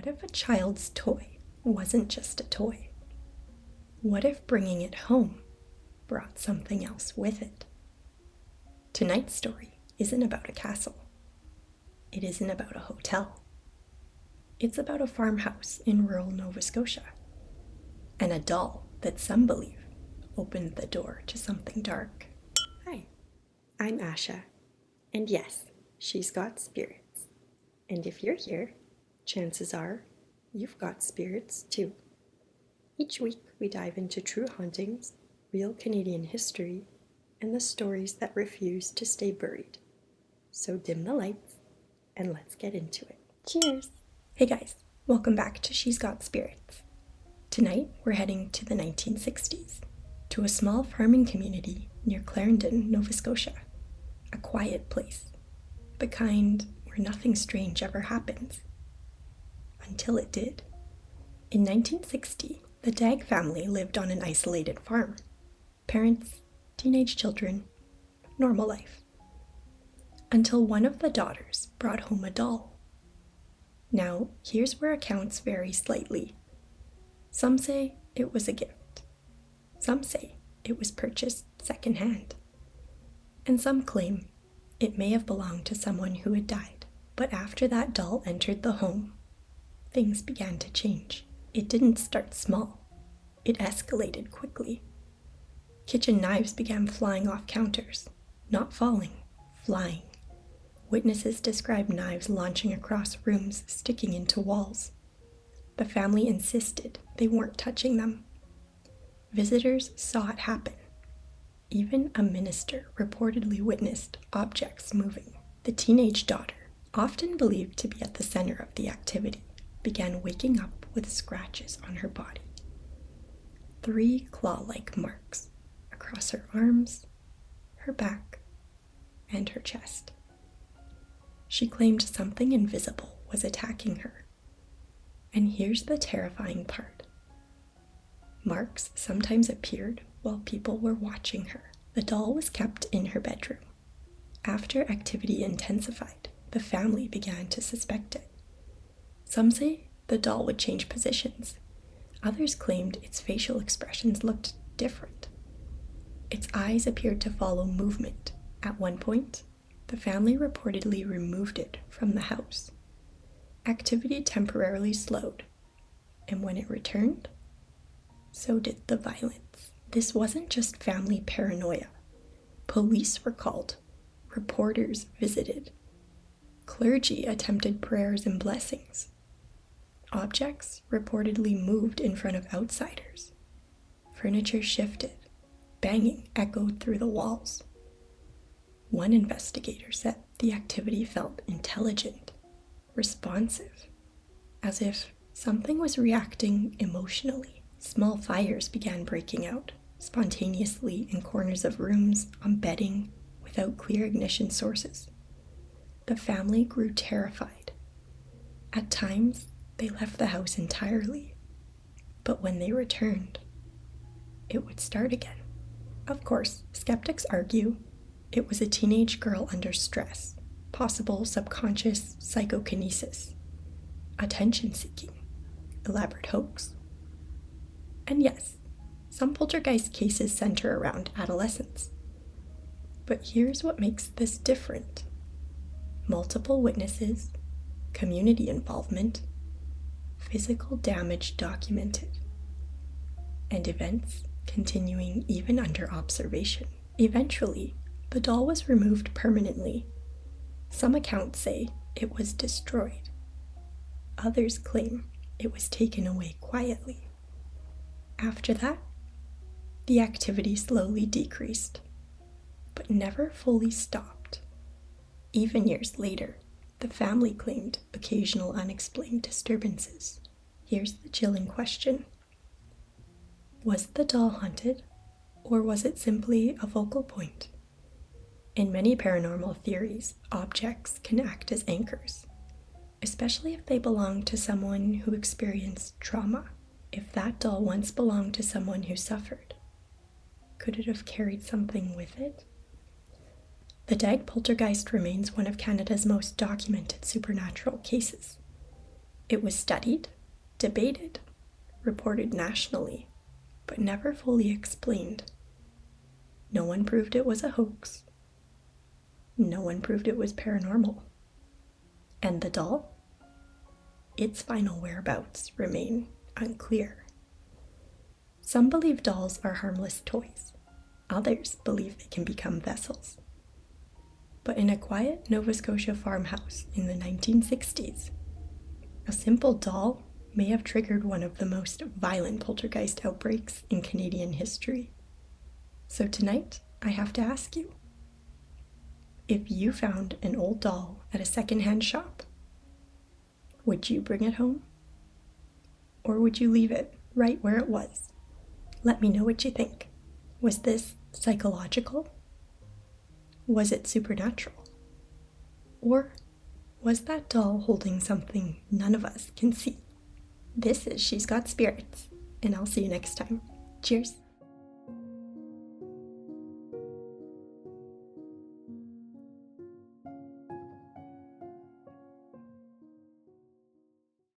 What if a child's toy wasn't just a toy? What if bringing it home brought something else with it? Tonight's story isn't about a castle. It isn't about a hotel. It's about a farmhouse in rural Nova Scotia, and a doll that some believe opened the door to something dark. Hi, I'm Asha, and yes, she's got spirits. And if you're here, chances are you've got spirits too. Each week we dive into true hauntings, real Canadian history, and the stories that refuse to stay buried. So dim the lights and let's get into it. Cheers! Hey guys, welcome back to She's Got Spirits. Tonight we're heading to the 1960s, to a small farming community near Clarendon, Nova Scotia. A quiet place, the kind where nothing strange ever happens. Until it did. In 1960, the Dagg family lived on an isolated farm. Parents, teenage children, normal life. Until one of the daughters brought home a doll. Now, here's where accounts vary slightly. Some say it was a gift. Some say it was purchased secondhand. And some claim it may have belonged to someone who had died. But after that doll entered the home, things began to change. It didn't start small. It escalated quickly. Kitchen knives began flying off counters. Not falling, flying. Witnesses described knives launching across rooms, sticking into walls. The family insisted they weren't touching them. Visitors saw it happen. Even a minister reportedly witnessed objects moving. The teenage daughter, often believed to be at the center of the activity, began waking up with scratches on her body. 3 claw-like marks across her arms, her back, and her chest. She claimed something invisible was attacking her. And here's the terrifying part. Marks sometimes appeared while people were watching her. The doll was kept in her bedroom. After activity intensified, the family began to suspect it. Some say the doll would change positions. Others claimed its facial expressions looked different. Its eyes appeared to follow movement. At one point, the family reportedly removed it from the house. Activity temporarily slowed, and when it returned, so did the violence. This wasn't just family paranoia. Police were called. Reporters visited. Clergy attempted prayers and blessings. Objects reportedly moved in front of outsiders. Furniture shifted. Banging echoed through the walls. One investigator said the activity felt intelligent, responsive, as if something was reacting emotionally. Small fires began breaking out, spontaneously in corners of rooms, on bedding, without clear ignition sources. The family grew terrified. At times, they left the house entirely, but when they returned, it would start again. Of course, skeptics argue it was a teenage girl under stress, possible subconscious psychokinesis, attention-seeking, elaborate hoax. And yes, some poltergeist cases center around adolescents. But here's what makes this different. Multiple witnesses, community involvement, physical damage documented, and events continuing even under observation. Eventually, the doll was removed permanently. Some accounts say it was destroyed. Others claim it was taken away quietly. After that, the activity slowly decreased, but never fully stopped. Even years later, the family claimed occasional unexplained disturbances. Here's the chilling question. Was the doll haunted, or was it simply a focal point? In many paranormal theories, objects can act as anchors, especially if they belong to someone who experienced trauma. If that doll once belonged to someone who suffered, could it have carried something with it? The Dagg Poltergeist remains one of Canada's most documented supernatural cases. It was studied, debated, reported nationally, but never fully explained. No one proved it was a hoax. No one proved it was paranormal. And the doll? Its final whereabouts remain unclear. Some believe dolls are harmless toys. Others believe they can become vessels. But in a quiet Nova Scotia farmhouse in the 1960s, a simple doll may have triggered one of the most violent poltergeist outbreaks in Canadian history. So tonight, I have to ask you, if you found an old doll at a secondhand shop, would you bring it home? Or would you leave it right where it was? Let me know what you think. Was this psychological? Was it supernatural? Or was that doll holding something none of us can see? This is She's Got Spirits, and I'll see you next time. Cheers.